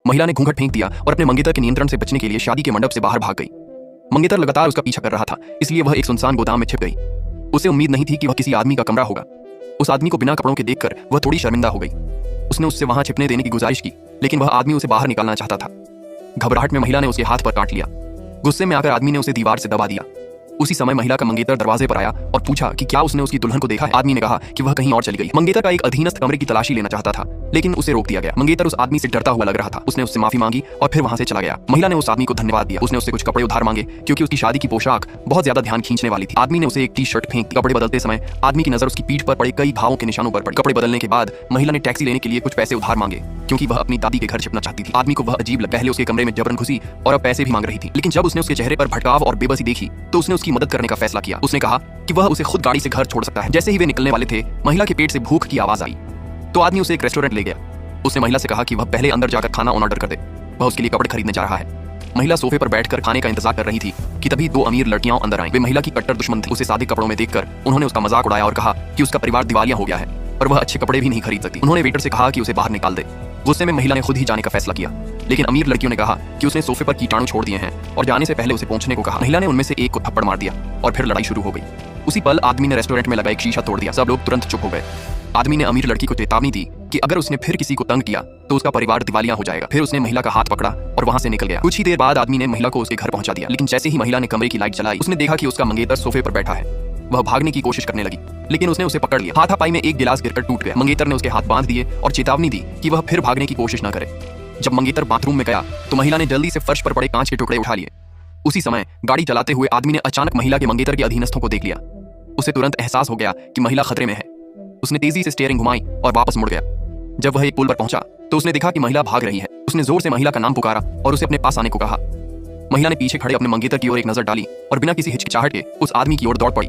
महिला ने घूंघट फेंक दिया और अपने मंगेतर के नियंत्रण से बचने के लिए शादी के मंडप से बाहर भाग गई। मंगेतर लगातार उसका पीछा कर रहा था, इसलिए वह एक सुनसान गोदाम में छिप गई। उसे उम्मीद नहीं थी कि वह किसी आदमी का कमरा होगा। उस आदमी को बिना कपड़ों के देखकर वह थोड़ी शर्मिंदा हो गई। उसने उससे वहां छिपने देने की गुजारिश की, लेकिन वह आदमी उसे बाहर निकालना चाहता था। घबराहट में महिला ने उसके हाथ पर काट लिया। गुस्से में आकर आदमी ने उसे दीवार से दबा दिया। उसी समय महिला का मंगेतर दरवाजे पर आया और पूछा कि क्या उसने उसकी दुल्हन को देखा है। आदमी ने कहा कि वह कहीं और चली गई। मंगेतर का एक अधीनस्थ कमरे की तलाशी लेना चाहता था, लेकिन उसे रोक दिया गया। मंगेतर उस आदमी से डरता हुआ लग रहा था। उसने उससे माफी मांगी और फिर वहां से चला गया। महिला ने उस आदमी को धन्यवाद दिया। उसने उससे कुछ कपड़े उधार मांगे, क्योंकि उसकी शादी की पोशाक बहुत ज्यादा ध्यान खींचने वाली थी। आदमी ने उसे एक टी शर्ट फेंक दी। कपड़े बदलते समय आदमी की नजर उसकी पीठ पर पड़े कई घावों के निशानों पर पड़ी। कपड़े बदलने के बाद महिला ने टैक्सी लेने के लिए कुछ पैसे उधार मांगे, क्योंकि वह अपनी दादी के घर छिपना चाहती थी। आदमी को वह अजीब लगा। पहले उसके कमरे में जबरन घुसी और अब पैसे भी मांग रही थी, लेकिन जब उसने उसके चेहरे पर भटकाव और बेबसी देखी तो उसने उसकी मदद करने का फैसला किया। उसने कहा कि वह उसे खुद गाड़ी से घर छोड़ सकता है। जैसे ही वे निकलने वाले थे, महिला के पेट से भूख की आवाज आई, तो आदमी उसे एक रेस्टोरेंट ले गया। उसने महिला से कहा कि वह पहले अंदर जाकर खाना ऑर्डर कर दे, वह उसके लिए कपड़े खरीदने जा रहा है। महिला सोफे पर बैठकर खाने का इंतजार कर रही थी कि तभी दो अमीर लड़कियां अंदर आईं। वे महिला की कट्टर दुश्मन थी। उसे सादे कपड़ों में देखकर उन्होंने उसका मजाक उड़ाया और कहा कि उसका परिवार दिवालिया हो गया है और वह अच्छे कपड़े भी नहीं खरीद सकती। उन्होंने वेटर से कहा कि उसे बाहर निकाल दे। गुस्से में महिला ने खुद ही जाने का फैसला किया, लेकिन अमीर लड़कियों ने कहा कि उसने सोफे पर कीटाणु छोड़ दिए हैं और जाने से पहले उसे पहुंचने को कहा। महिला ने उनमें से एक को थप्पड़ मार दिया और फिर लड़ाई शुरू हो गई। उसी पल आदमी ने रेस्टोरेंट में लगा एक शीशा तोड़ दिया। सब लोग तुरंत चुप हो गए। आदमी ने अमीर लड़की को चेतावनी दी कि अगर उसने फिर किसी को तंग किया तो उसका परिवार दिवालिया हो जाएगा। फिर उसने महिला का हाथ पकड़ा और वहां से निकल गया। कुछ ही देर बाद आदमी ने महिला को उसके घर पहुंचा दिया, लेकिन जैसे ही महिला ने कमरे की लाइट जलाई, उसने देखा कि उसका मंगेतर सोफे पर बैठा है। वह भागने की कोशिश करने लगी, लेकिन उसने उसे पकड़ लिया। हाथापाई में एक गिलास गिरकर टूट गया। मंगेतर ने उसके हाथ बांध दिए और चेतावनी दी कि वह फिर भागने की कोशिश न करे। जब मंगेतर बाथरूम में गया तो महिला ने जल्दी से फर्श पर पड़े कांच के टुकड़े उठा लिए। उसी समय गाड़ी चलाते हुए आदमी ने अचानक महिला के मंगेतर के अधीनस्थों को देख लिया। उसे तुरंत एहसास हो गया कि महिला खतरे में है। उसने तेजी से स्टीयरिंग घुमाई और वापस मुड़ गया। जब वह एक पुल पर पहुंचा तो उसने देखा कि महिला भाग रही है। उसने जोर से महिला का नाम पुकारा और उसे अपने पास आने को कहा। महिला ने पीछे खड़े अपने मंगेतर की ओर एक नजर डाली और बिना किसी हिचकिचाहट के उस आदमी की ओर दौड़ पड़ी।